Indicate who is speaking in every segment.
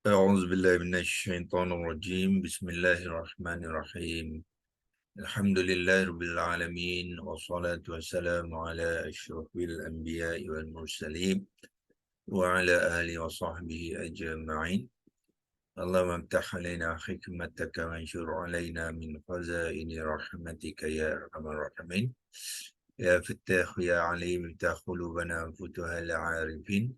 Speaker 1: أعوذ بالله من الشيطان الرجيم بسم الله الرحمن الرحيم الحمد لله رب العالمين والصلاة والسلام على أشرف الأنبياء والمرسلين وعلى آله وصحبه أجمعين اللهم امتح علينا حكمتك وانشر علينا من خزائن رحمتك يا أرحم الراحمين يا فتاح يا عليم افتح قلوبنا وفتح العارفين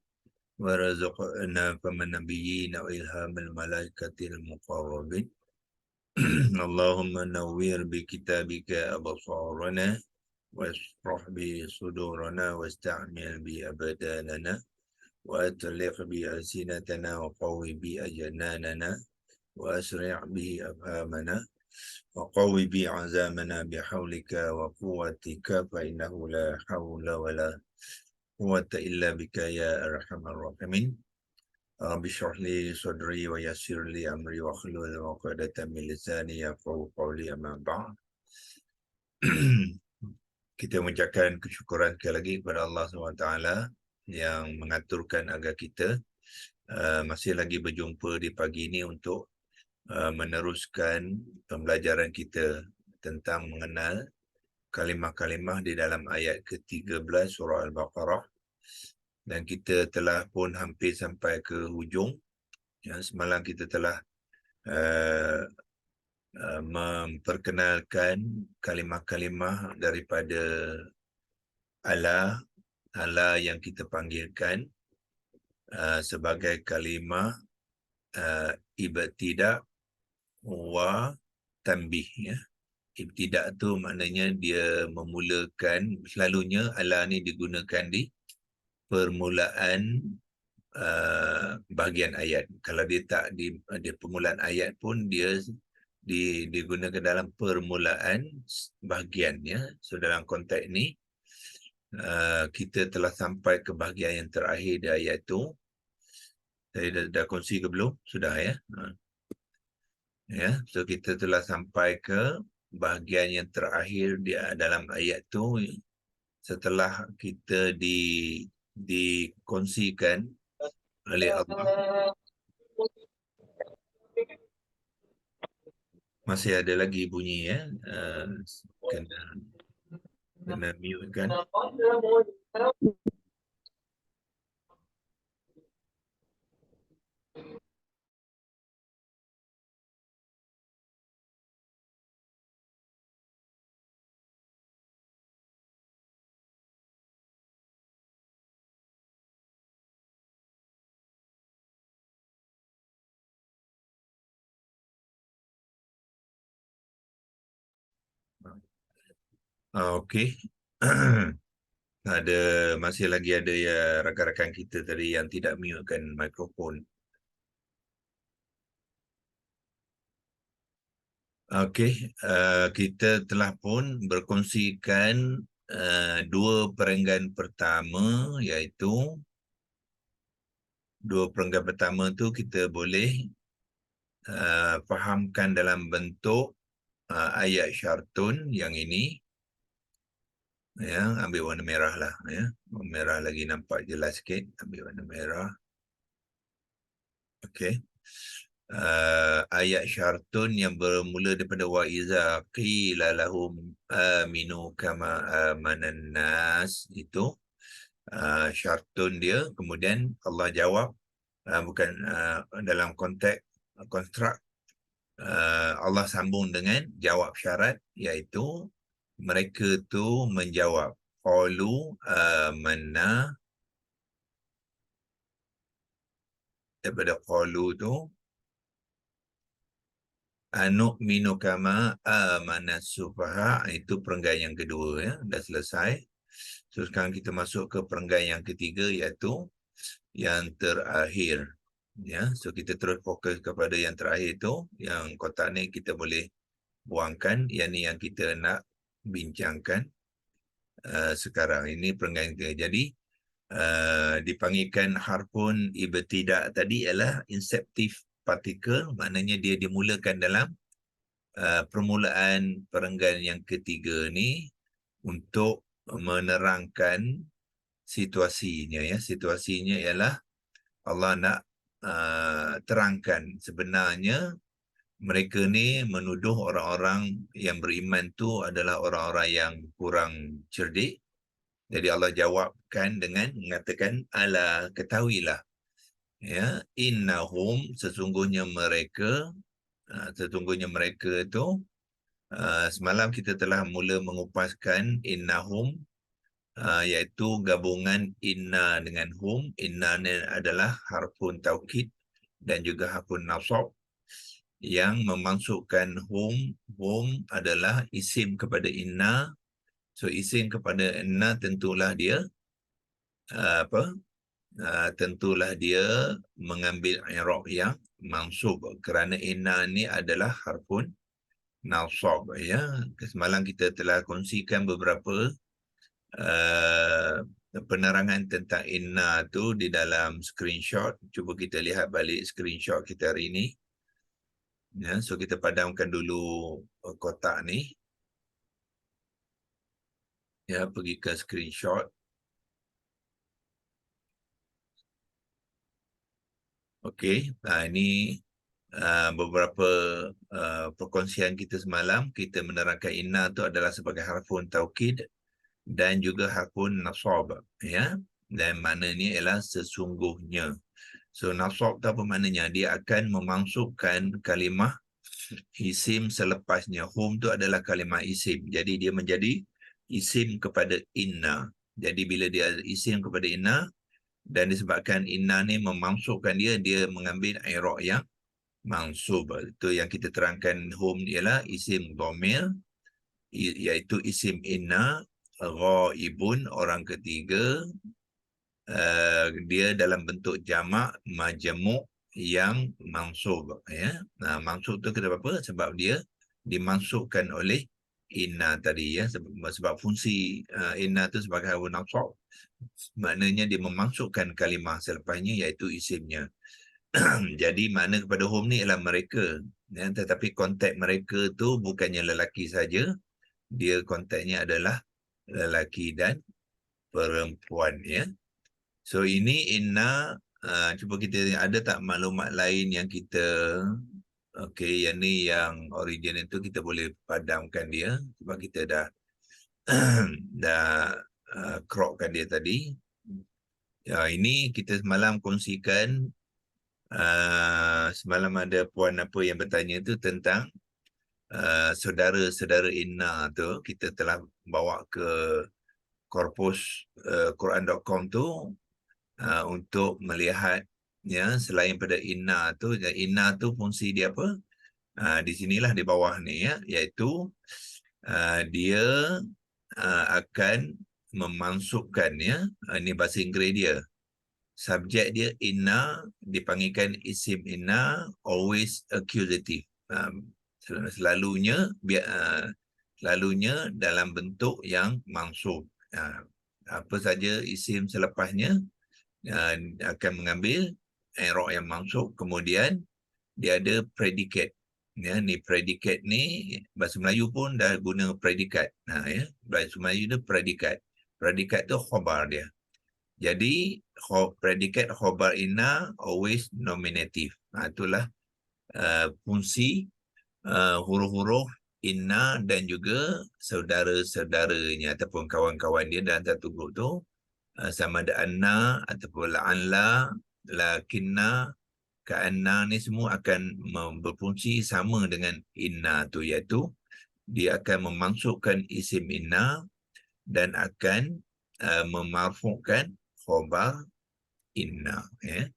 Speaker 1: ورزقنا فم النبيين وإلهام الملائكة المقربين اللهم نوّر بكتابك أبصارنا واشرح به صدورنا واستعمل به أبداننا وأطلق به ألسنتنا وقوي به أجناننا وأسرع به أفهامنا وقوي به عزامنا بحولك وقوتك فإنه لا حول ولا قوة إلا بك يا أرحم الراحمين رب اشرح لي صدري ويسر لي أمري واحلل عقدة من لساني يفقهوا قولي أما بعد. Kita mengucapkan kesyukuran sekali lagi kepada Allah SWT yang mengaturkan agar kita masih lagi berjumpa di pagi ini untuk meneruskan pembelajaran kita tentang mengenal kalimah-kalimah di dalam ayat ke-13 surah Al-Baqarah, dan kita telah pun hampir sampai ke hujung. Semalam kita telah memperkenalkan kalimah-kalimah daripada ala yang kita panggilkan sebagai kalimah ibtidak wa tanbih, ya. Ibtidak tu maknanya dia memulakan, selalunya ala ni digunakan di permulaan bahagian ayat. Kalau dia tak di permulaan ayat pun dia digunakan dalam permulaan bahagian, ya. So dalam konteks ni kita telah sampai ke bahagian yang terakhir di ayat tu. Saya dah kongsi ke belum? Sudah, ya. Ya, so kita telah sampai ke bahagian yang terakhir di dalam ayat tu setelah kita dikongsikan oleh Allah. Masih ada lagi bunyi, ya. Kena mute kan. Okey. Masih lagi ada ya rakan-rakan kita tadi yang tidak mute-kan mikrofon. Okey, kita telah pun berkongsikan dua perenggan pertama, iaitu dua perenggan pertama tu kita boleh fahamkan dalam bentuk ayat syartun yang ini, ya. Ambil warna merah lah, ya. Warna merah lagi nampak jelas sikit. Ambil warna merah. Okey. Ayat syartun yang bermula daripada wa iza qila lahum aminu kama amanan nas, itu syartun dia. Kemudian Allah jawab, bukan dalam konteks konstruk, Allah sambung dengan jawab syarat, iaitu mereka tu menjawab qalu amanna. Daripada qalu tu anu'minu kama amanas sufaha, itu perenggan yang kedua, ya. Dah selesai. So sekarang kita masuk ke perenggan yang ketiga, iaitu yang terakhir, ya. So kita terus fokus kepada yang terakhir tu. Yang kotak ni kita boleh buangkan. Yang ni yang kita nak bincangkan sekarang. Ini perenggan ketiga. Jadi dipanggilkan harfun ibtidak tadi ialah inceptive particle, maknanya dia dimulakan dalam permulaan perenggan yang ketiga ni untuk menerangkan situasinya, ya. Situasinya ialah Allah nak terangkan. Sebenarnya mereka ni menuduh orang-orang yang beriman tu adalah orang-orang yang kurang cerdik. Jadi Allah jawabkan dengan mengatakan, ala ketahuilah, ya, innahum, sesungguhnya mereka itu, semalam kita telah mula mengupaskan innahum, iaitu gabungan inna dengan hum. Inna ni adalah harfun taukid dan juga harfun nasab yang memasukkan hum. Hum adalah isim kepada inna. So isim kepada inna tentulah dia tentulah dia mengambil i'rab yang mansub, kerana inna ni adalah harfun nasab, ya. Semalam kita telah kongsikan beberapa penerangan tentang inna tu di dalam screenshot. Cuba kita lihat balik screenshot kita hari ini. Ya, so kita padamkan dulu kotak ni. Ya, pergi ke screenshot. Okey, ini beberapa perkongsian kita semalam. Kita menerangkan inna tu adalah sebagai harfun taukid dan juga harfun nasab, ya. Dan maknanya ialah sesungguhnya. So nasab tu apa maknanya? Dia akan memasukkan kalimah isim selepasnya. Hum tu adalah kalimah isim. Jadi dia menjadi isim kepada inna. Jadi bila dia isim kepada inna, dan disebabkan inna ni memasukkan dia, dia mengambil i'rab yang mansub. Itu yang kita terangkan. Hum ialah isim dhamir, iaitu isim inna. Ghaibun, orang ketiga, dia dalam bentuk jamak majmuk yang mansub, ya. Nah, mansub tu kenapa? Sebab dia dimasukkan oleh inna tadi, ya. Sebab fungsi inna tu sebagai harfun nasab, maknanya dia memasukkan kalimah selepasnya, iaitu isimnya. Jadi makna kepada hum ni ialah mereka, ya. Tetapi konteks mereka tu bukannya lelaki saja, dia konteksnya adalah lelaki dan perempuan, ya. So ini inna. Cuba kita ada tak maklumat lain yang kita, okey, yang ni yang origin itu kita boleh padamkan dia sebab kita dah dah cropkan dia tadi. Ya, ini kita semalam kongsikan. Semalam ada puan apa yang bertanya tu tentang saudara-saudara inna tu. Kita telah bawa ke korpus Quran.com tu untuk melihat, ya, selain pada inna tu. Inna tu fungsi dia apa? Di sinilah di bawah ni, ya, iaitu dia akan memasukkan, ya, ini bahasa Inggeris dia. Subjek dia inna dipanggilkan isim inna, always accusative. Selalunya dalam bentuk yang mansub. Apa saja isim selepasnya akan mengambil i'rab yang mansub. Kemudian dia ada predikat, ya. Ni predikat ni bahasa Melayu pun dah guna predikat. Ya, bahasa Melayu tu predikat. Predikat tu khabar dia. Jadi predikat khabar inna always nominative. Itulah fungsi huruf-huruf inna dan juga saudara-saudaranya ataupun kawan-kawan dia dalam satu grup tu. Sama ada anna ataupun la'alla, lakinna, ka'anna, ni semua akan berfungsi sama dengan inna tu, iaitu dia akan memasukkan isim inna dan akan memarfu'kan khabar inna, ya.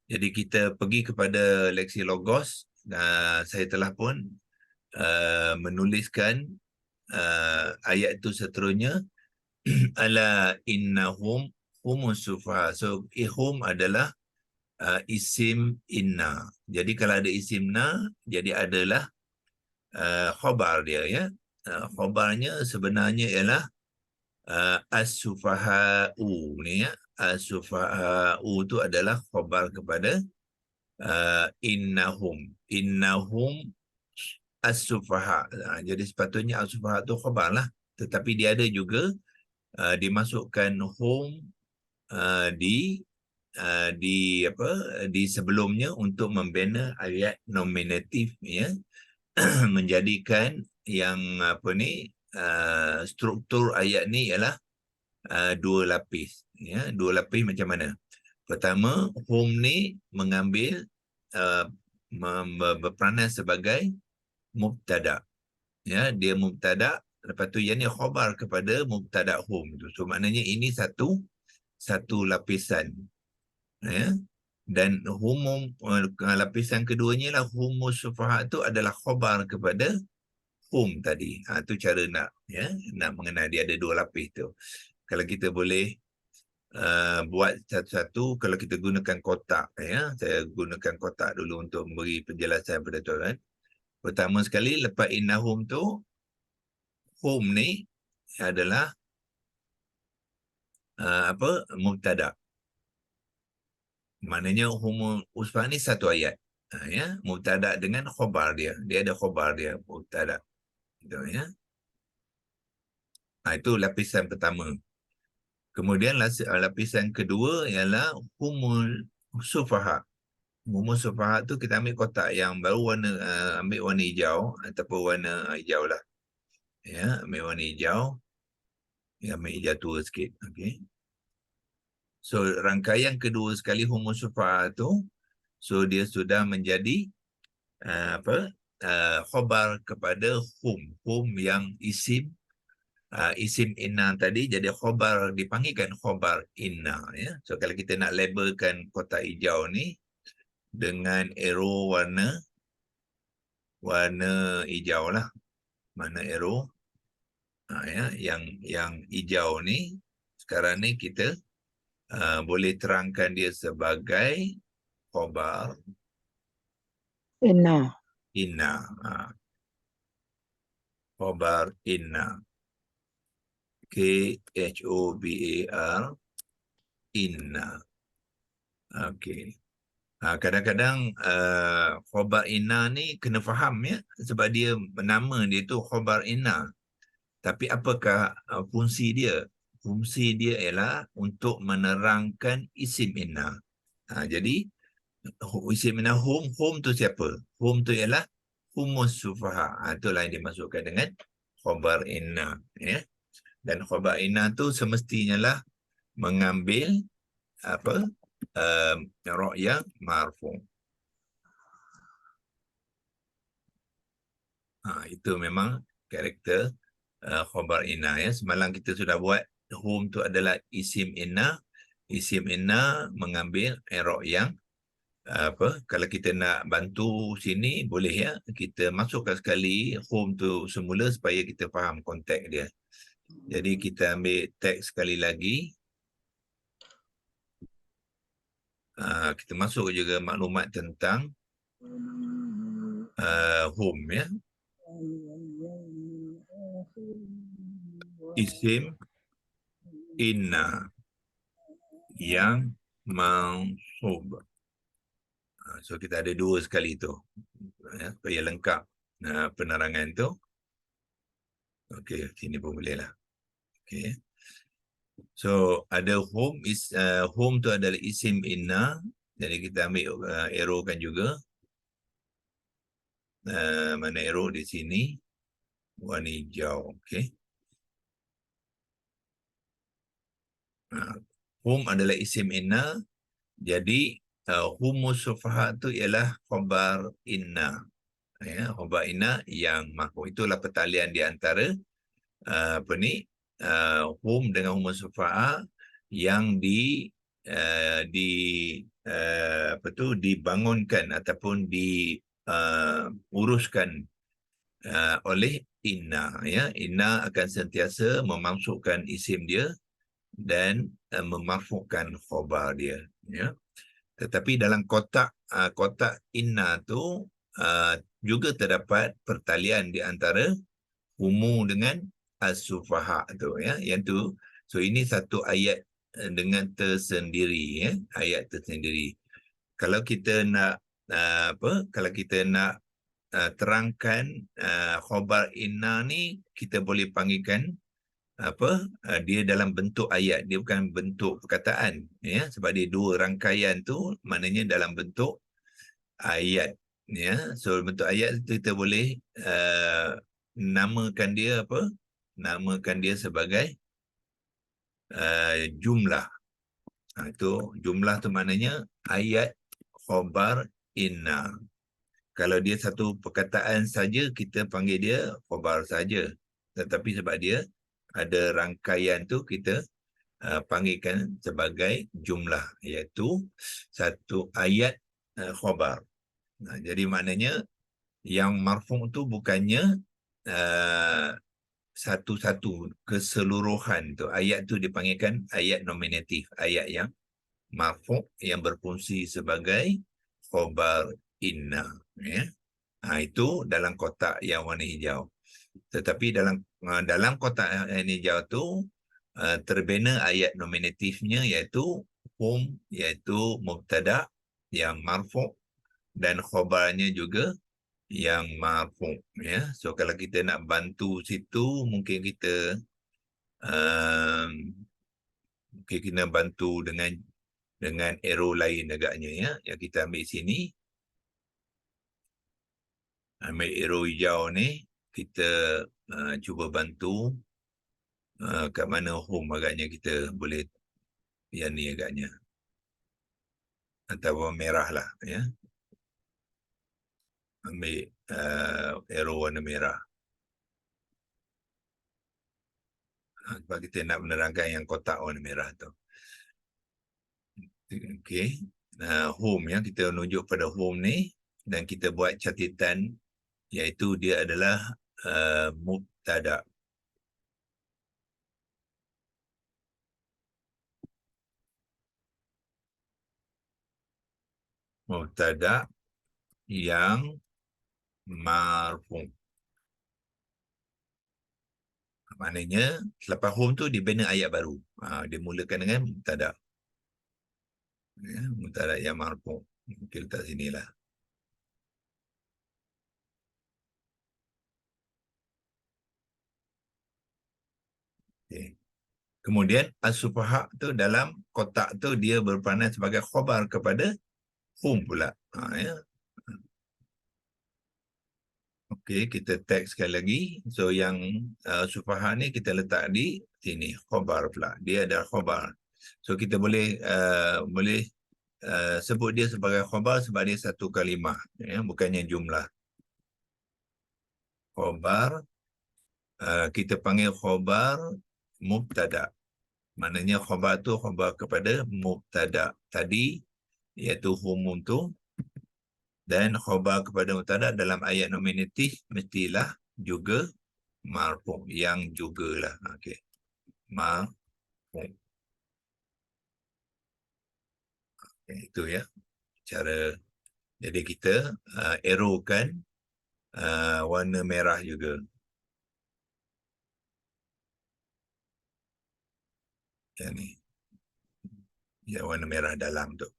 Speaker 1: Jadi kita pergi kepada leksi logos. Saya telah pun menuliskan ayat itu seterusnya. Ala innahum humus sufaha. So hum adalah isim inna. Jadi kalau ada isim na, jadi adalah khabar dia, ya. Khabarnya sebenarnya ialah as-sufaha'u ni, ya. As-sufaha'u tu adalah khabar kepada innahum. Innahum as-sufaha. Jadi sepatutnya as-sufaha tu khabar lah. Tetapi dia ada juga dimasukkan hum di di sebelumnya untuk membina ayat nominatif, ya. Menjadikan yang struktur ayat ni ialah dua lapis, ya. Dua lapis macam mana? Pertama, hum ni mengambil berperanan sebagai mubtada, ya. Dia mubtada, lepas tu yang ni khabar kepada mubtada hum tu. So maknanya ini satu lapisan, ya. Dan lapisan keduanya lah humus sufaha tu adalah khabar kepada hum tadi. Tu cara nak mengenal dia ada dua lapis tu. Kalau kita boleh buat satu-satu, kalau kita gunakan kotak, ya. Saya gunakan kotak dulu untuk memberi penjelasan pada tuan. Pertama sekali, lepas innahum tu, hum ni adalah mubtada. Maknanya hum usfah ni satu ayat. Ya, mubtada dengan khabar dia. Dia ada khabar dia, mubtada. Gitu, ya. Itu lapisan pertama. Kemudian lapisan kedua ialah humul sufaha. Humul sufaha tu kita ambil kotak yang baru ambil warna hijau ataupun warna hijau lah. Ya, ambil warna hijau. Ya, ambil hijau tua sikit. Okey. So rangkaian kedua sekali humul sufaha tu, so dia sudah menjadi khabar kepada hum yang isim inna tadi jadi khabar, dipanggilkan khabar inna, ya. So kalau kita nak labelkan kotak hijau ni dengan arrow warna hijau lah, mana arrow, ya, yang hijau ni sekarang ni kita boleh terangkan dia sebagai khabar
Speaker 2: inna.
Speaker 1: Khabar inna, Khabar inna. Okey. Kadang-kadang khabar inna ni kena faham, ya, sebab dia nama dia tu khabar inna. Tapi apakah fungsi dia? Fungsi dia ialah untuk menerangkan isim inna. Jadi isim inna hum tu siapa? Hum tu ialah humus sufaha. Itulah yang dimasukkan dengan khabar inna, ya. Dan khabar inna tu semestinya lah mengambil ra'yah marfu'. Itu memang karakter khabar inna, ya. Semalam kita sudah buat hum tu adalah isim inna. Isim inna mengambil i'rab yang kalau kita nak bantu sini boleh, ya. Kita masukkan sekali hum tu semula supaya kita faham konteks dia. Jadi kita ambil teks sekali lagi. Kita masuk juga maklumat tentang hum, ya. Isim inna yang mansub. So kita ada dua sekali tu, ya, supaya lengkap penerangan tu. Okey, sini pun boleh lah. Okey. So ada hum tu adalah isim inna. Jadi kita ambil arrow kan juga. Mana arrow di sini? Warna hijau. Okey. Hum adalah isim inna. Jadi humus sufaha tu ialah khabar inna. Ya, khabar inna yang mahu. Itulah pertalian di antara hum dengan humus sufaha yang dibangunkan ataupun diuruskan oleh inna, ya. Inna akan sentiasa memasukkan isim dia dan memarfu'kan khabar dia, ya. Tetapi dalam kotak inna tu juga terdapat pertalian di antara humu dengan as-sufaha tu, ya. Yang tu, so ini satu ayat dengan tersendiri, ya. Ayat tersendiri. Kalau kita nak terangkan khabar inna ni, kita boleh panggilkan dia dalam bentuk ayat, dia bukan bentuk perkataan, ya, sebab dia dua rangkaian tu maknanya dalam bentuk ayat, ya. So bentuk ayat tu kita boleh namakan dia apa? Namakan dia sebagai jumlah. Itu jumlah tu maknanya ayat, khabar, inna. Kalau dia satu perkataan saja, kita panggil dia khabar saja. Tetapi sebab dia ada rangkaian tu, kita panggilkan sebagai jumlah, iaitu satu ayat khabar. Jadi maknanya yang marfu' tu bukannya satu-satu keseluruhan tu. Ayat tu dipanggilkan ayat nominatif, ayat yang marfu' yang berfungsi sebagai khabar inna, ya. Itu dalam kotak yang warna hijau. Tetapi dalam kotak yang hijau tu terbina ayat nominatifnya, iaitu hum, iaitu mubtada yang marfu' dan khabarnya juga yang marfu', ya. So kalau kita nak bantu situ, mungkin kita kena bantu dengan arrow lain agaknya, ya. Yang kita ambil sini, ambil arrow hijau ni, kita cuba bantu kat mana home agaknya kita boleh, yang ni agaknya, atau merah lah, ya. Ambil arrow warna merah. Sebab kita nak menerangkan yang kotak warna merah tu. Okey. Home, ya, kita menunjuk pada home ni dan kita buat catatan, iaitu dia adalah mubtada. Mubtada yang marfu'. Maknanya selepas home tu dibina ayat baru. Dia mulakan dengan mubtada. Ya, mubtada yang marfu'. Kita letak sinilah. Okay. Kemudian as-sufaha tu dalam kotak tu dia berperanan sebagai khabar kepada hum pula. Ya. Okey, kita tag sekali lagi. So yang sufaha ni kita letak di sini, khabar pula. Dia ada khabar. So kita boleh sebut dia sebagai khabar sebab dia satu kalimah, ya, bukannya jumlah. Khabar kita panggil khabar mubtada. Maknanya khabar tu khabar kepada mubtada tadi, iaitu humum tu, dan khabar kepada mubtada dalam ayat nominatif mestilah juga marfu', yang jugalah. Okey. Marfu'. Itu, ya, cara. Jadi kita arrowkan warna merah juga. Yang ni. Ya, warna merah dalam tu.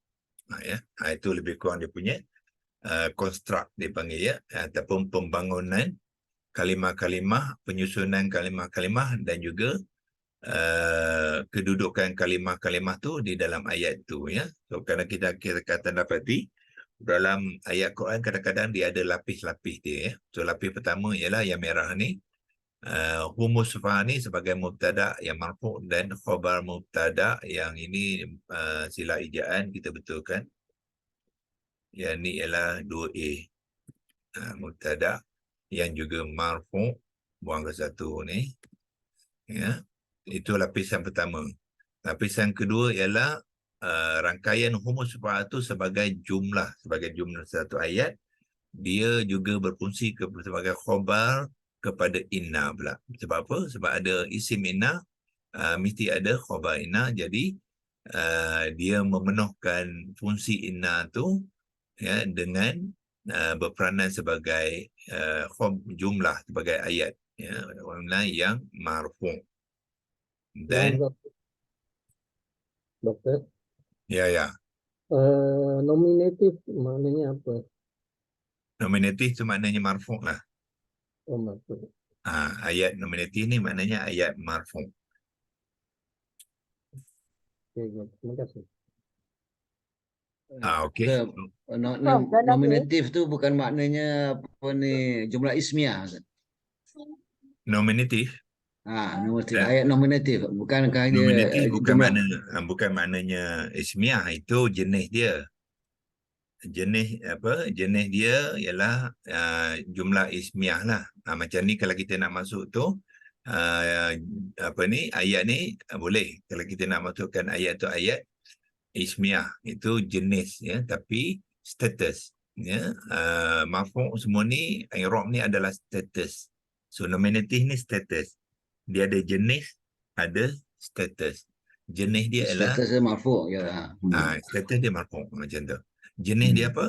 Speaker 1: Ya. Itu lebih kurang dia punya construct dipanggil, ya, ataupun pembangunan kalimah-kalimah, penyusunan kalimah-kalimah dan juga kedudukan kalimah-kalimah tu di dalam ayat tu, ya. So kadang kita kata dapati dalam ayat Quran kadang-kadang dia ada lapis-lapis dia, ya. So lapis pertama ialah yang merah ni, humus sufaha ni sebagai mubtada yang marfu' dan khabar mubtada yang ini sila ijaan kita betulkan. Yang ni ialah 2A, mubtada yang juga marfu', buang ke satu ni, ya. Itu lapisan pertama. Lapisan kedua ialah rangkaian humus sufaha itu sebagai jumlah satu ayat. Dia juga berfungsi sebagai khabar kepada inna pula. Sebab apa? Sebab ada isim inna, mesti ada khabar inna. Jadi dia memenuhkan fungsi inna tu, ya, dengan berperanan sebagai jumlah, sebagai ayat, ya, warna yang marfu'. Dan
Speaker 2: Dokter,
Speaker 1: ya,
Speaker 2: nominatif maknanya apa?
Speaker 1: nominatif tu maknanya marfu' lah.
Speaker 2: Oh, marfu'.
Speaker 1: Ayat nominatif ni maknanya ayat marfu.
Speaker 2: Terima kasih.
Speaker 1: Okey.
Speaker 2: Nominatif tu bukan maknanya apa ni, jumlah ismiah.
Speaker 1: Nominatif.
Speaker 2: Nominatif, ayat nominatif, bukankah dia
Speaker 1: Nominatif bukan
Speaker 2: jumlah?
Speaker 1: makna bukan maknanya ismiah, itu jenis dia. Jenis dia ialah jumlah ismiah lah. Macam ni kalau kita nak masuk tu ayat ni boleh kalau kita nak masukkan ayat tu ayat ismiah, itu jenis ya, tapi status ya. Marfu' semua ni, i'rab ni adalah status. So nominatif ni status, dia ada jenis, ada status. Jenis dia ialah
Speaker 2: Status dia marfu' ya.
Speaker 1: status dia marfu' macam tu. Jenis dia apa?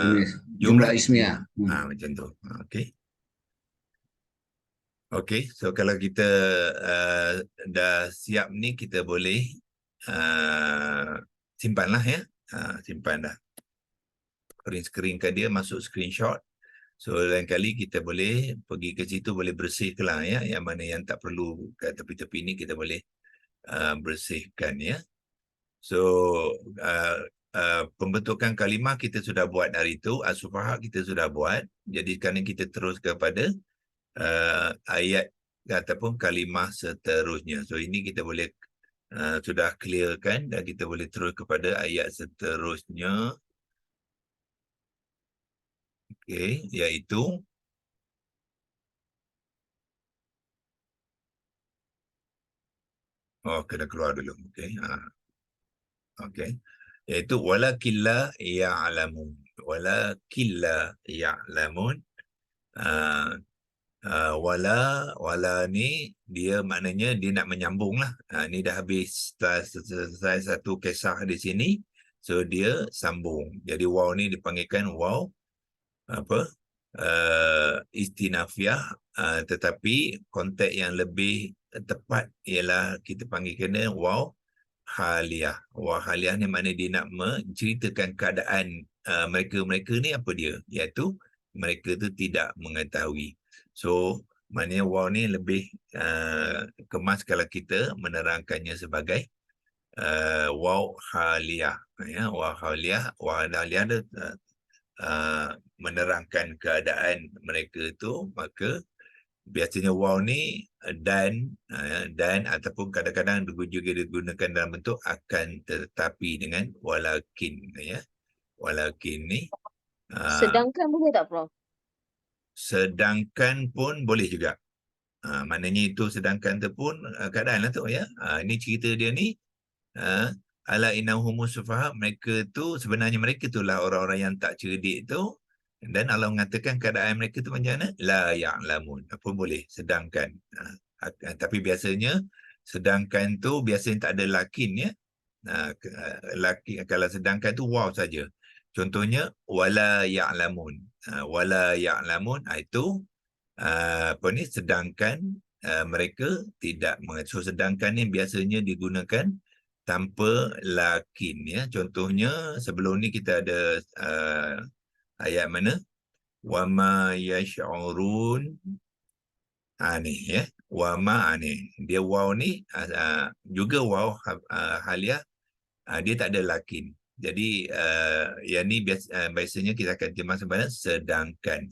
Speaker 2: Jenis
Speaker 1: Jumlah
Speaker 2: jumlah ismiah.
Speaker 1: ismiah. Macam tu. Okey. Okey, so kalau kita dah siap ni, kita boleh simpanlah ya. Simpan dah. Screen-kan dia, masuk screenshot. So lain kali kita boleh pergi ke situ, boleh bersihkan ya. Yang mana yang tak perlu kat tepi-tepi ni kita boleh bersihkan ya. So pembentukan kalimah kita sudah buat hari itu, as-sufaha kita sudah buat. Jadi sekarang kita terus kepada ayat ataupun kalimah seterusnya. So ini kita boleh sudah clearkan dan kita boleh terus kepada ayat seterusnya. Okey, iaitu kena keluar dulu. Okey. Okey. Iaitu walakilla ya'lamun. Walakilla ya'lamun. Wala ni dia maknanya dia nak menyambung lah. Ni dah habis selesai satu kisah di sini. So dia sambung. Jadi waw ni dipanggilkan waw istinafiah, tetapi konteks yang lebih tepat ialah kita panggil kena waw haliyah. Waw haliyah ni maknanya dia nak menceritakan keadaan mereka-mereka ni apa dia, iaitu mereka tu tidak mengetahui. So maknanya waw ni lebih kemas kalau kita menerangkannya sebagai waw haliyah ya. Waw haliyah dia menerangkan keadaan mereka itu, maka biasanya waw ni dan ataupun kadang-kadang juga digunakan dalam bentuk akan tetapi dengan walakin ya. Walakin ni
Speaker 3: sedangkan boleh tak, Prof?
Speaker 1: Sedangkan pun boleh juga. Maknanya itu sedangkan tu pun keadaan lah tu ya. Ini cerita dia ni ala innahumus sufaha, mereka tu sebenarnya mereka itulah orang-orang yang tak cerdik tu, dan Allah mengatakan keadaan mereka tu macam mana, la ya'lamun, apa boleh sedangkan. Tapi biasanya sedangkan tu biasanya tak ada lakin ya. Lakin kalau sedangkan tu waw saja. Contohnya wala ya'lamun. Wala ya'lamun itu sedangkan mereka tidak mengetahui. So sedangkan ni biasanya digunakan tanpa lakin ya. Contohnya sebelum ni kita ada ayat mana, wama yash'urun, ni ya, wama ni dia waw ni juga waw haliyah, dia tak ada lakin. Jadi yang ni biasanya kita akan terjemah sebenarnya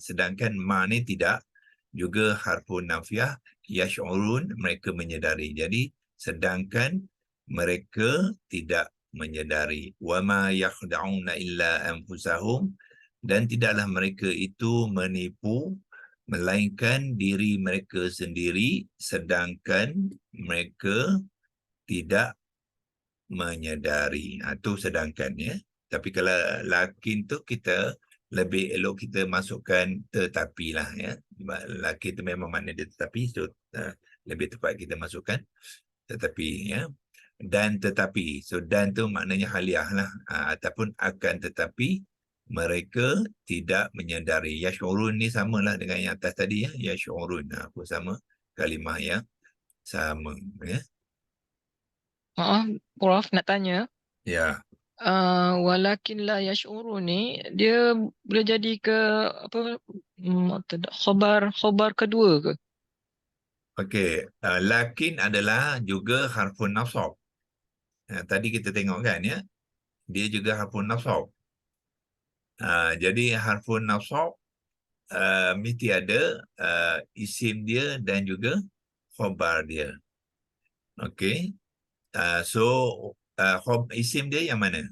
Speaker 1: sedangkan ma ni tidak, juga harfun nafiah, yash'urun mereka menyedari. Jadi sedangkan mereka tidak menyedari. Wama yakhda'una illa anfusahum, dan tidaklah mereka itu menipu melainkan diri mereka sendiri, sedangkan mereka tidak menyedari. Itu sedangkan ya. Tapi kalau lakin tu kita lebih elok kita masukkan tetapi lah ya. Lakin tu memang makna dia tetapi, so lebih tepat kita masukkan tetapi ya. Dan tetapi, so dan tu maknanya haliyah lah, ataupun akan tetapi mereka tidak menyedari. Yash'urun ni samalah dengan yang atas tadi ya. Yash'urun pun sama, kalimah yang sama ya.
Speaker 4: Prof nak tanya.
Speaker 1: Ya.
Speaker 4: walakin la yash'urun ni dia boleh jadi ke apa khabar kedua ke?
Speaker 1: Okey, lakin adalah juga harfun nasab. Tadi kita tengok kan ya, dia juga harfun nasab. Jadi harfun nasab mesti ada isim dia dan juga khabar dia. Okey. So isim dia yang mana?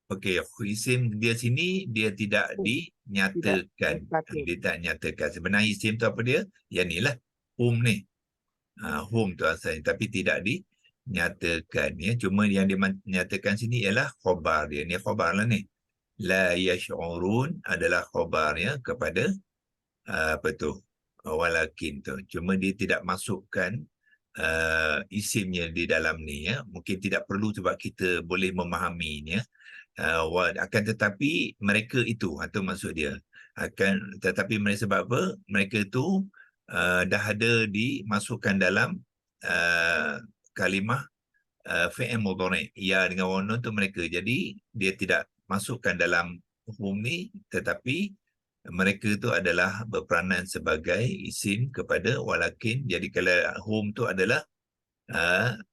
Speaker 1: Okey, isim dia sini dia tidak dinyatakan. Dia tak nyatakan. Sebenarnya isim tu apa dia? Yang ni lah. Hum ni. Hum tu asalnya. Tapi tidak dinyatakan. Ya. Cuma yang dinyatakan sini ialah khabar dia. Ni khabar lah ni. La yash'urun adalah khabar ya kepada apa tu? Walakin tu. Cuma dia tidak masukkan isimnya di dalam ni ya. Mungkin tidak perlu sebab kita boleh memahaminya. Akan tetapi mereka itu atau maksud dia tetapi mereka sebab apa mereka itu dah ada dimasukkan dalam kalimah fi'il mudhari' ya dengan warna tu mereka, jadi dia tidak masukkan dalam hum ni tetapi mereka itu adalah berperanan sebagai isim kepada walakin. Jadi kalau hum tu adalah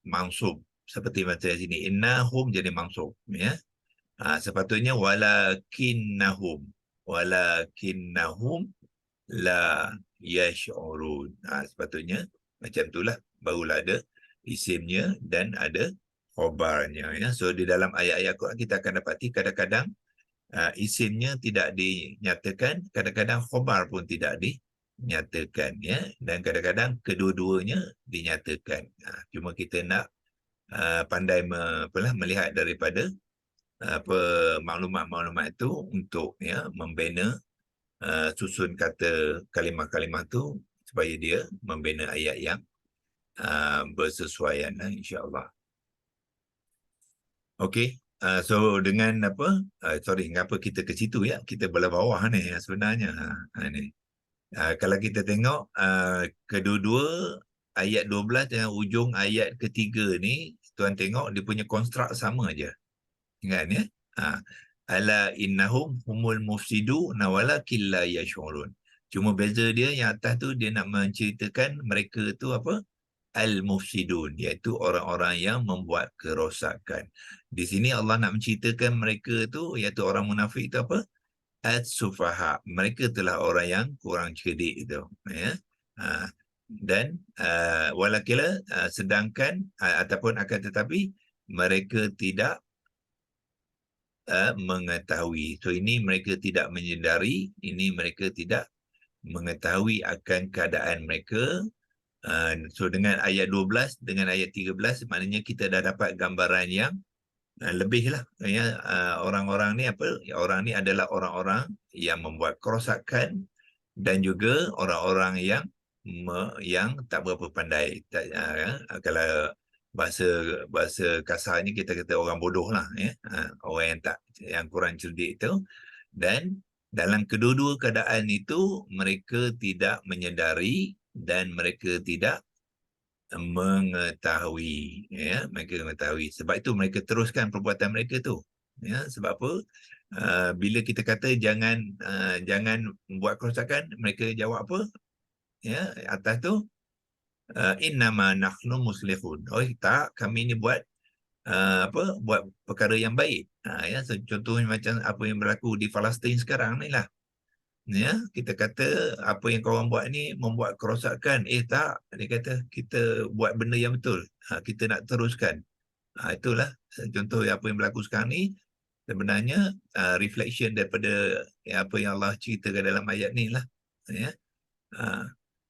Speaker 1: mansub seperti macam sini innahum jadi mansub ya. Sepatutnya walakinnahum la yash'urun. Sepatutnya macam itulah, barulah ada isimnya dan ada khabarnya ya. So di dalam ayat-ayat Quran kita akan dapati kadang-kadang isimnya tidak dinyatakan, kadang-kadang khabar pun tidak dinyatakan ya, dan kadang-kadang kedua-duanya dinyatakan. Cuma kita nak pandai melihat daripada maklumat-maklumat itu untuk ya membina susun kata kalimah-kalimah tu supaya dia membina ayat yang bersesuaian insya-Allah. Okey, so dengan apa mengapa kita ke situ ya, kita belah bawah ni sebenarnya ni. Kalau kita tengok kedua-dua ayat 12 dengan ujung ayat ketiga ni, tuan tengok dia punya konstruk sama aja. Ingat ya? Ala innahum humul mufsidun walakin la yash'urun. Cuma beza dia yang atas tu dia nak menceritakan mereka tu apa? Al-mufsidun, iaitu orang-orang yang membuat kerosakan. Di sini Allah nak menceritakan mereka tu iaitu orang munafik tu apa? As-sufaha. Mereka itulah orang yang kurang cerdik itu ya. Dan walakila sedangkan ataupun akan tetapi mereka tidak mengetahui. So ini mereka tidak menyedari, ini mereka tidak mengetahui akan keadaan mereka. So dengan ayat 12 dengan ayat 13 maknanya kita dah dapat gambaran yang lebih lah ya. Orang-orang ni apa? Orang ni adalah orang-orang yang membuat kerosakan dan juga orang-orang yang tak berapa pandai. Kalau bahasa kasarnya kita kata orang bodoh lah ya. Orang yang kurang cerdik itu. Dan dalam kedua-dua keadaan itu mereka tidak menyedari dan mereka tidak mengetahui ya. Mereka mengetahui, sebab itu mereka teruskan perbuatan mereka tu ya. Sebab apa? Bila kita kata jangan buat kerosakan, mereka jawab apa ya atas tu? Innama nahnu muslihun. Oh tak, kami ni buat buat perkara yang baik. Ya, so, contohnya macam apa yang berlaku di Palestin sekarang ni lah. Ya, kita kata apa yang korang buat ni membuat kerosakan. Tak, dia kata kita buat benda yang betul. Kita nak teruskan. Itulah contoh apa yang berlaku sekarang ni. Sebenarnya reflection daripada apa yang Allah ceritakan dalam ayat ni lah. Ya.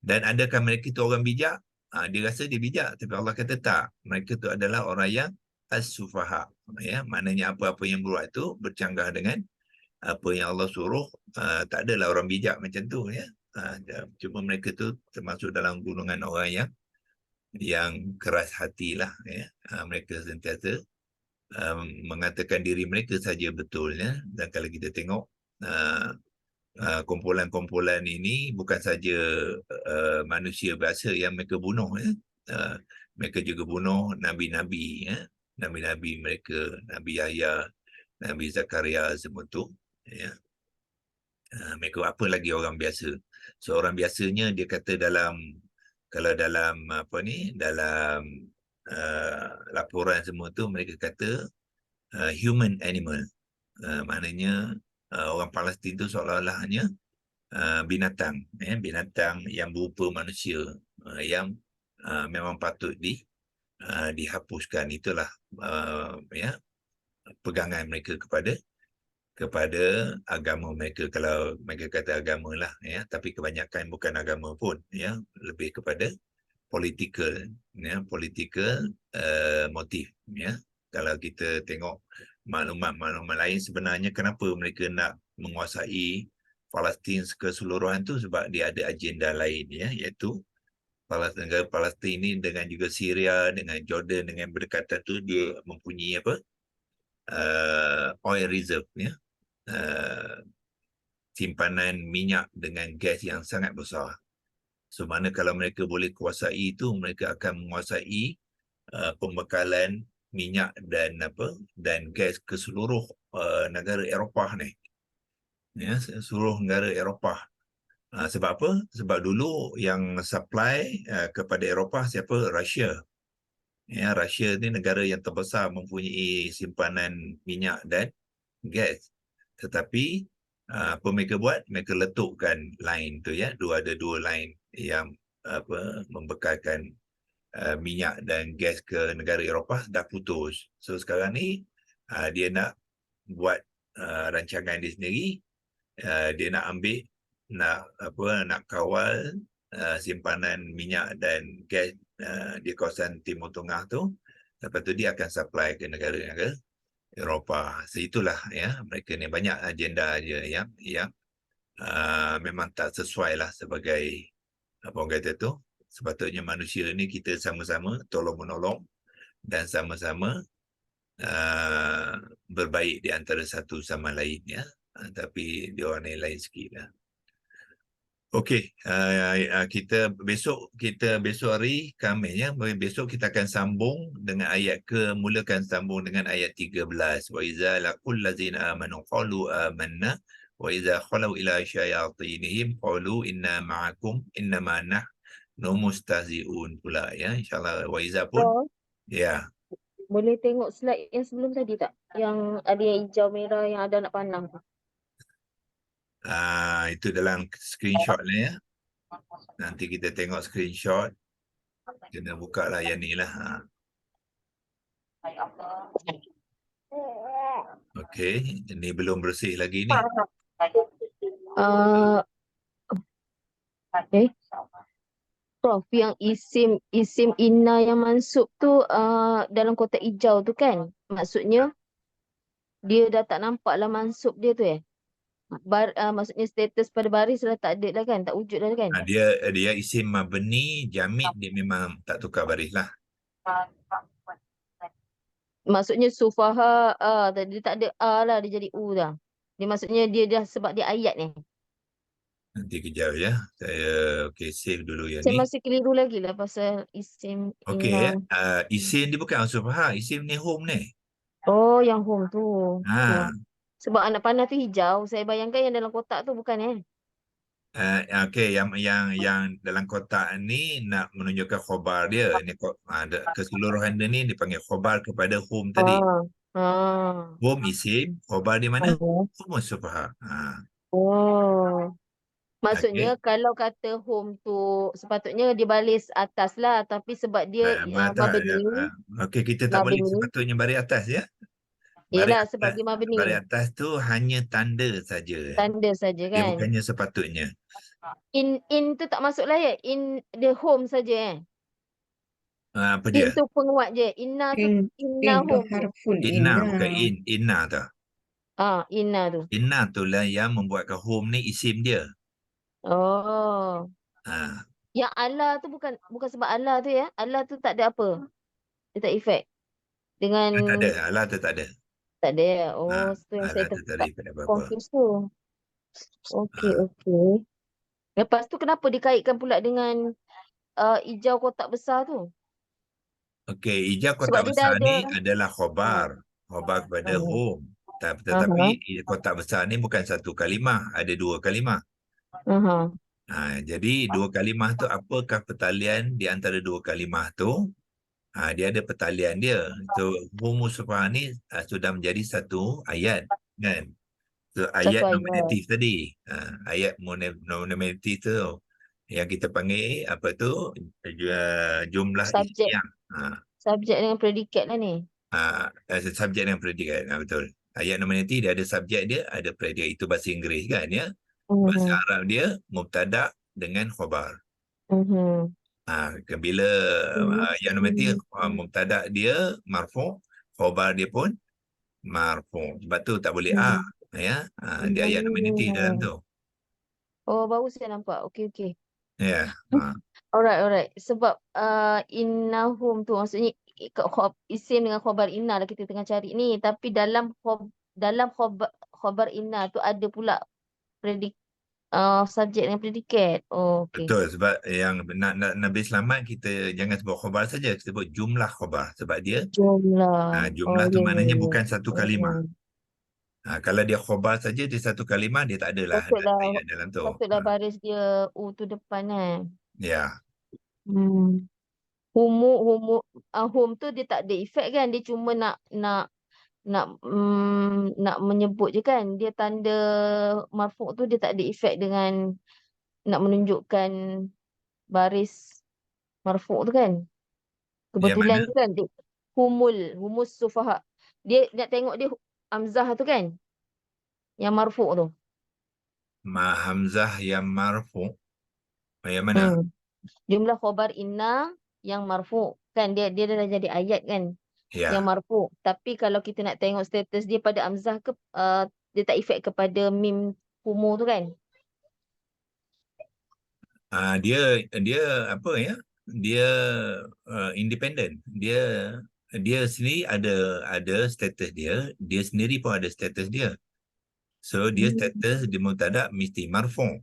Speaker 1: Dan adakah mereka itu orang bijak? Dia rasa dia bijak, tapi Allah kata tak. Mereka itu adalah orang yang as-sufaha. Ya, maknanya apa-apa yang buat itu bercanggah dengan apa yang Allah suruh. Tak adalah orang bijak macam tu ya. Cuma mereka tu termasuk dalam golongan orang yang keras hati lah ya. Mereka sentiasa mengatakan diri mereka saja betul ya. Dan kalau kita tengok kumpulan-kumpulan ini bukan saja manusia biasa yang mereka bunuh ya. Mereka juga bunuh nabi-nabi ya. nabi-nabi mereka, Nabi Yahya, Nabi Zakaria semua tu, ya. Mereka apa lagi orang biasa. So orang biasanya dia kata kalau dalam dalam laporan semua tu mereka kata human animal. Maknanya orang Palestin tu seolah-olahnya binatang, binatang yang berupa manusia, yang memang patut dihapuskan. Itulah pegangan mereka kepada agama mereka. Kalau mereka kata agama lah, ya, tapi kebanyakan bukan agama pun, ya, lebih kepada political, ya, political motif, ya. Kalau kita tengok maklumat-maklumat lain, sebenarnya kenapa mereka nak menguasai Palestin keseluruhan tu, sebab dia ada agenda lain, ya, iaitu negara Palestin ini dengan juga Syria, dengan Jordan, dengan berdekatan tu, dia mempunyai oil reserve, ya, simpanan minyak dengan gas yang sangat besar. So mana kalau mereka boleh kuasai itu, mereka akan menguasai pembekalan minyak dan gas ke seluruh negara Eropah ni, ya, seluruh negara Eropah. Sebab apa? Sebab dulu yang supply kepada Eropah siapa? Rusia. Ya, Rusia ni negara yang terbesar mempunyai simpanan minyak dan gas. Tetapi apa mereka buat? Mereka letukkan line tu, ya, ada dua line yang membekalkan minyak dan gas ke negara Eropah dah putus. So sekarang ni dia nak buat rancangan dia sendiri. Dia nak ambil, nak kawal simpanan minyak dan gas di kawasan Timur Tengah tu. Lepas tu dia akan supply ke negara-negara Eropah. So itulah, ya, mereka ni banyak agenda aja yang memang tak sesuai lah sebagai apa orang kata tu. Sepatutnya manusia ni kita sama-sama tolong-menolong dan sama-sama berbaik di antara satu sama lain, ya. Tapi dia orang ni lain sikit lah. Okey, kita besok hari Khamis, ya. Besok kita akan sambung dengan mulakan sambung dengan ayat 13. Wa iza laqul ladzina amanu qalu amanna wa iza khalu ila syayatinihim qalu inna ma'akum innama nahnu mustahzi'un pula, ya. InsyaAllah wa iza pun,
Speaker 3: Prof,
Speaker 1: ya.
Speaker 3: boleh tengok slide yang sebelum tadi tak? Yang ada yang hijau merah yang ada anak panah tu.
Speaker 1: Itu dalam screenshot ni, ya. Nanti kita tengok screenshot. Kena buka lah yang ni lah. Okey, ini belum bersih lagi ni.
Speaker 3: Okay. Prof, yang isim inna yang mansub tu dalam kotak hijau tu kan? Maksudnya dia dah tak nampak lah mansub dia tu maksudnya status pada baris dah tak ada dah kan? Tak wujud dah kan?
Speaker 1: Dia isim mabni jamid, dia memang tak tukar baris lah.
Speaker 3: Maksudnya sufaha dia tak ada lah, dia jadi dah. Dia maksudnya dia dah sebab dia ayat ni.
Speaker 1: Nanti kejap, ya. Saya save dulu yang
Speaker 3: Saya
Speaker 1: ni.
Speaker 3: masih keliru lagi lah pasal isim
Speaker 1: Okey,
Speaker 3: inna.
Speaker 1: isim dia bukan sufaha, isim ni home ni.
Speaker 3: Oh, yang home tu.
Speaker 1: Ha.
Speaker 3: Sebab anak panah tu hijau. Saya bayangkan yang dalam kotak tu bukan
Speaker 1: Okey, yang dalam kotak ni nak menunjukkan khobar dia. Ini keseluruhan dia ni dipanggil khobar kepada home tadi. Home isim, khobar di mana? Home sufaha.
Speaker 3: Oh. Maksudnya kalau kata home tu sepatutnya dia baris atas lah. Tapi sebab dia mabni.
Speaker 1: Okey, kita tak boleh
Speaker 3: Mabni.
Speaker 1: sepatutnya baris atas, ya.
Speaker 3: Yelah sebab dia mabni.
Speaker 1: Baris atas tu hanya tanda saja.
Speaker 3: Tanda saja
Speaker 1: Dia
Speaker 3: kan.
Speaker 1: bukannya sepatutnya.
Speaker 3: In tu tak masuk lah ya. In the home saja
Speaker 1: Apa dia?
Speaker 3: In tu penguat je. Inna tu inna
Speaker 2: tu
Speaker 3: home.
Speaker 2: harfun
Speaker 1: Inna,
Speaker 2: inna.
Speaker 1: bukan inna tu.
Speaker 3: Inna tu.
Speaker 1: Inna tu lah yang membuatkan home ni isim dia.
Speaker 3: Oh. Yang Allah tu bukan sebab Allah tu ya. Allah tu tak ada apa. Dia tak efek. Dengan
Speaker 1: Tak ada. Allah tu tak ada.
Speaker 3: tak ada ya. Oh, tu yang saya
Speaker 1: Allah tu tak ada efek apa-apa.
Speaker 3: confuse tu. Okey. Lepas tu kenapa dikaitkan pula dengan hijau kotak besar tu?
Speaker 1: Okey, ijab
Speaker 3: Sebab
Speaker 1: kotak
Speaker 3: dia dah
Speaker 1: besar
Speaker 3: ada.
Speaker 1: ni adalah
Speaker 3: Ha.
Speaker 1: khobar. Khobar kepada
Speaker 3: Ha.
Speaker 1: hum. Tetapi
Speaker 3: Aha.
Speaker 1: kotak besar ni bukan satu kalimah, ada dua kalimah.
Speaker 3: Aha.
Speaker 1: Jadi dua kalimah tu apakah pertalian di antara dua kalimah tu? Dia ada pertalian dia. So humus sufah ni sudah menjadi satu ayat, kan? So
Speaker 3: Satu
Speaker 1: ayat
Speaker 3: ayat.
Speaker 1: nominatif tadi. Ayat nominatif tu yang kita panggil apa tu? Jumlah
Speaker 3: Subjek.
Speaker 1: ismiah.
Speaker 3: Subjek dengan predikat lah ni.
Speaker 1: Subjek dan predikat. Betul. Ayat nominatif dia ada subjek dia, ada predikat. Itu bahasa Inggeris kan ya. Bahasa
Speaker 3: Mhm.
Speaker 1: Arab dia mubtada dengan khabar.
Speaker 3: Mhm.
Speaker 1: Bila ayat nominatif mubtada dia marfu', khabar dia pun marfu'. Sebab tu tak boleh ya. Dia ayat nominatif dalam tu.
Speaker 3: Oh, baru saya nampak. Okey, okey.
Speaker 1: Ya.
Speaker 3: Alright. Sebab innahum tu maksudnya isim dengan khabar inna lah kita tengah cari ni. Tapi dalam khabar inna tu ada pula subjek dengan predikat. Oh, okey.
Speaker 1: Betul, sebab yang nak Nabi selamat kita jangan sebut khabar saja, kita sebut jumlah khabar sebab dia
Speaker 3: Jumlah.
Speaker 1: jumlah tu maknanya bukan satu kalimah.
Speaker 3: Oh.
Speaker 1: Kalau dia khabar saja dia satu kalimah, dia tak adalah ayat dalam tu.
Speaker 3: Patutlah baris dia tu depan kan.
Speaker 1: Ya.
Speaker 3: Hmm. Hum tu dia tak ada efek kan, dia cuma nak menyebut je kan. Dia tanda marfu' tu dia tak ada efek dengan nak menunjukkan baris marfu' tu kan.
Speaker 1: Yang mana?
Speaker 3: Kebetulan tu kan dia humus sufaha. Dia nak tengok dia hamzah tu kan. Yang marfu' tu.
Speaker 1: Hamzah yang marfu'. Yang mana?
Speaker 3: Jumlah khabar inna yang marfu' kan, dia dah jadi ayat kan.
Speaker 1: Ya.
Speaker 3: Yang marfu'. Tapi kalau kita nak tengok status dia pada hamzah ke dia tak efek kepada mim humu tu kan.
Speaker 1: Dia apa ya? Dia independen. Dia sendiri ada status dia, dia sendiri pun ada status dia. So dia status di mubtada mesti marfu'.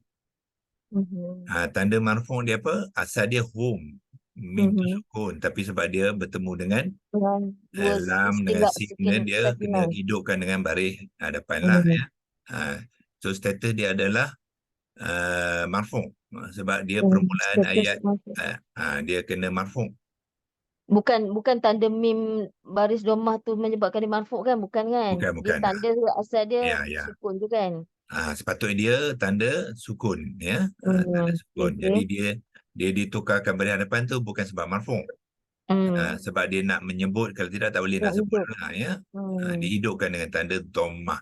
Speaker 1: Tanda marfu' dia apa? Asal dia hum. Mim tu sukun, tapi sebab dia bertemu dengan
Speaker 3: Dua
Speaker 1: lam dengan sin dia kena
Speaker 3: sakinah.
Speaker 1: hidupkan dengan baris depan lah ya. So status dia adalah marfu'. Sebab dia permulaan ayat dia kena marfu'.
Speaker 3: Bukan tanda mim baris domah tu menyebabkan dia marfu' kan, bukan kan? Dia
Speaker 1: Bukan.
Speaker 3: tanda asal dia
Speaker 1: Ya.
Speaker 3: sukun tu kan.
Speaker 1: Sepatutnya dia tanda sukun ya. Tanda sukun.
Speaker 3: Okay.
Speaker 1: Jadi dia ditukarkan baris hadapan tu bukan sebab marfu'. Sebab dia nak menyebut, kalau tidak tak boleh nak sebut ya. Dihidupkan dengan tanda dhammah.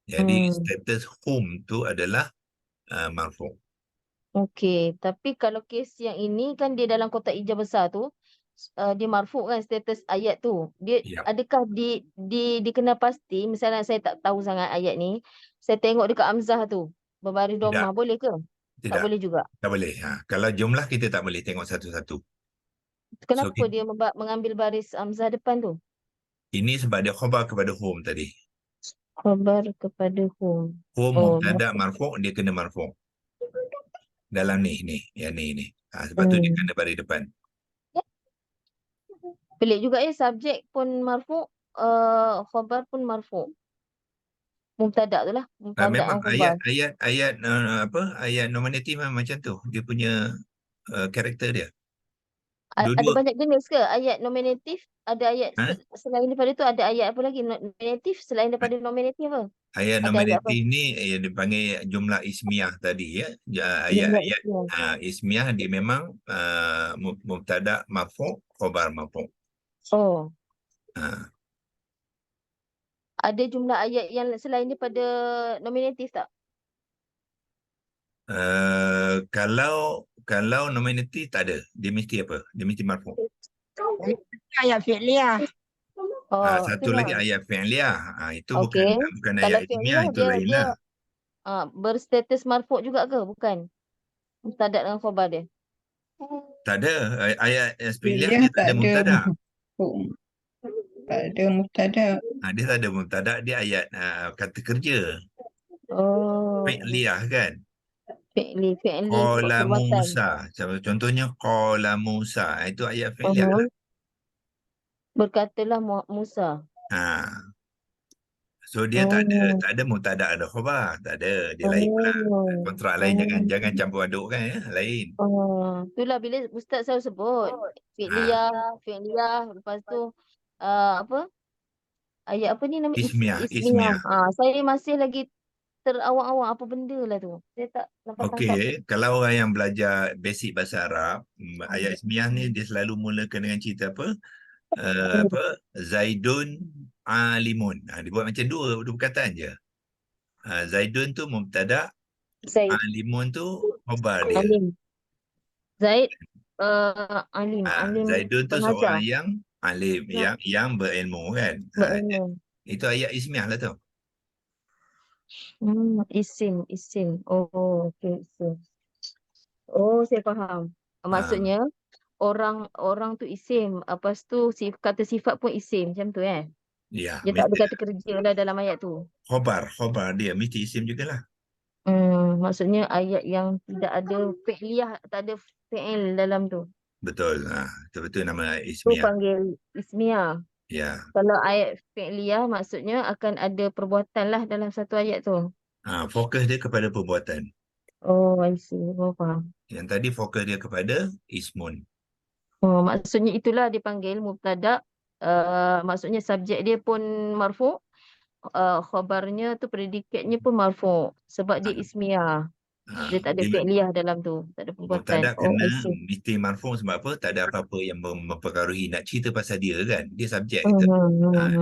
Speaker 1: Jadi status hum tu adalah marfu'.
Speaker 3: Okey, tapi kalau kes yang ini kan dia dalam kotak hijau besar tu dia marfu' kan status ayat tu. Dia adakah dikenal pasti, misalnya saya tak tahu sangat ayat ni, saya tengok dekat hamzah tu berbaris domah boleh ke? Tak
Speaker 1: Tidak.
Speaker 3: boleh juga.
Speaker 1: Tak boleh. Kalau jumlah kita tak boleh tengok satu-satu.
Speaker 3: Kenapa dia mengambil baris hamzah depan tu?
Speaker 1: Ini sebab dia khabar kepada hum tadi.
Speaker 3: Khabar kepada hum.
Speaker 1: Hum mubtada marfu', dia kena marfu'. Dalam ni. Yang ni. Sebab tu dia kena baris depan.
Speaker 3: Pelik juga subjek pun marfu', khabar pun marfu'. Mubtada tu lah.
Speaker 1: Memang ayat nominatif macam tu. Dia punya karakter dia.
Speaker 3: Ada banyak jenis ke ayat nominatif? Ada ayat selain daripada tu, ada ayat apa lagi nominatif selain daripada nominatif apa?
Speaker 1: Ayat nominatif ni yang dipanggil jumlah ismiah tadi ya. Ayat-ayat ismiah dia memang mubtada marfu', khabar marfu'.
Speaker 3: Oh. Ada jumlah ayat yang selain daripada nominatif tak?
Speaker 1: Kalau nominatif tak ada. Dia mesti apa? Dia mesti marfu'.
Speaker 5: Ayat fi'liyah.
Speaker 1: Satu lagi ayat fi'liyah. Itu bukan ayat ismiah, itu lain lah.
Speaker 3: Berstatus marfu' juga ke? Bukan. Mubtada dengan khabar dia.
Speaker 1: Tak ada. Ayat fi'liyah dia tak ada mubtada.
Speaker 5: Tak ada mubtada.
Speaker 1: Dia tak ada mubtada, dia ayat kata kerja. Fi'liyah kan?
Speaker 3: Fi'li.
Speaker 1: Qala Musa. Contohnya qala Musa. Itu ayat fi'liyah lah.
Speaker 3: Berkatalah Musa.
Speaker 1: So dia tak
Speaker 3: Oh.
Speaker 1: ada mubtada ada khabar, tak ada, dia lain pula. Kontrak lain, jangan campur adukkan ya, lain.
Speaker 3: Itulah bila Ustaz selalu sebut fi'liyah, lepas tu apa? Ayat apa ni nama
Speaker 1: Ismiyah.
Speaker 3: Saya masih lagi terawang-awang apa benda lah tu. Saya tak dapat tangkap.
Speaker 1: Okey, kalau orang yang belajar basic bahasa Arab, ayat ismiyah ni dia selalu mulakan dengan cerita apa? Zaidun alimun. Dia buat macam dua perkataan je. Zaidun tu mubtada,
Speaker 3: Zaid.
Speaker 1: alimun tu khabar dia.
Speaker 3: Alim. Zaid alim. Alim
Speaker 1: Zaidun tu
Speaker 3: pengajar.
Speaker 1: seorang yang alim, yang berilmu kan.
Speaker 3: Berilmu.
Speaker 1: Itu ayat ismiyah lah tu.
Speaker 3: Isim. Oh, okey, isim. Oh, saya faham. Maksudnya orang tu isim, lepas tu kata sifat pun isim, macam tu kan?
Speaker 1: Ya,
Speaker 3: Dia tak ada kata kerja lah dalam ayat tu.
Speaker 1: khabar dia mesti isim jugalah.
Speaker 3: Maksudnya ayat yang tidak ada fi'liyah, tak ada fi'il dalam tu.
Speaker 1: Betul. Betul nama
Speaker 3: Tu
Speaker 1: ismiyah.
Speaker 3: panggil ismiyah.
Speaker 1: Ya.
Speaker 3: Kalau ayat fi'liyah maksudnya akan ada perbuatan lah dalam satu ayat tu.
Speaker 1: Fokus dia kepada perbuatan.
Speaker 3: Oh, I see. Oh, faham.
Speaker 1: Yang tadi fokus dia kepada ismun.
Speaker 3: Oh, maksudnya itulah dipanggil mubtada. Maksudnya subjek dia pun marfu'. Khabarnya tu predikatnya pun marfu' sebab dia ismiyah. Dia tak ada fi'liyah dalam tu, tak ada perbuatan.
Speaker 1: Mubtada
Speaker 3: Oh,
Speaker 1: kena
Speaker 3: I see.
Speaker 1: mesti marfu' sebab apa? Tak ada apa-apa yang mempengaruhi nak cerita pasal dia kan. Dia subjek.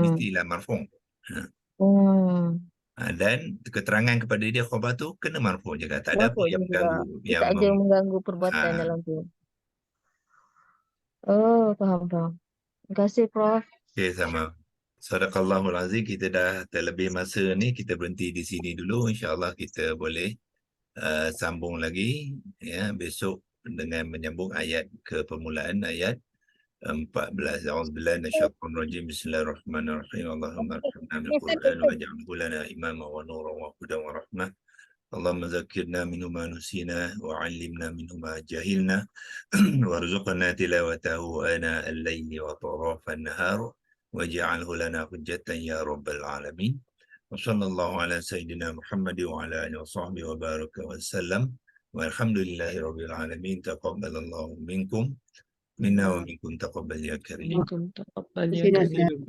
Speaker 1: Mestilah marfu'. Dan keterangan kepada dia khabar tu kena marfu' juga. Tak ada apa
Speaker 3: Marfu'
Speaker 1: yang
Speaker 3: juga.
Speaker 1: mengganggu.
Speaker 3: Dia tak ada mengganggu perbuatan dalam tu. Oh, faham. Terima kasih, Prof.
Speaker 1: Okey, sama. Sadaqallahul Azim. Kita dah terlebih masa ni. Kita berhenti di sini dulu. InsyaAllah kita boleh sambung lagi ya besok dengan menyambung ayat ke permulaan ayat 14. A'udzubillahi minasyaitonir rajim. Bismillahirrahmanirrahim. Allahumma arhamna bil Qur'an waj'alhu lana imaman wa nuran wa hudan wa rahmah. Allahumma zakkirna minhu ma nusina wa 'allimna minhu ma jahilna warzuqna tilawatahu ana al-laili wa tarafan nahar waj'alhu lana hujjatan ya rabbal alamin. وصلى الله على سيدنا محمد وعلى آله وصحبه وبارك وسلم والحمد لله رب العالمين. تقبل الله منكم منا ومنكم تقبل يا كريم.
Speaker 4: منكم تقبل يا كريم.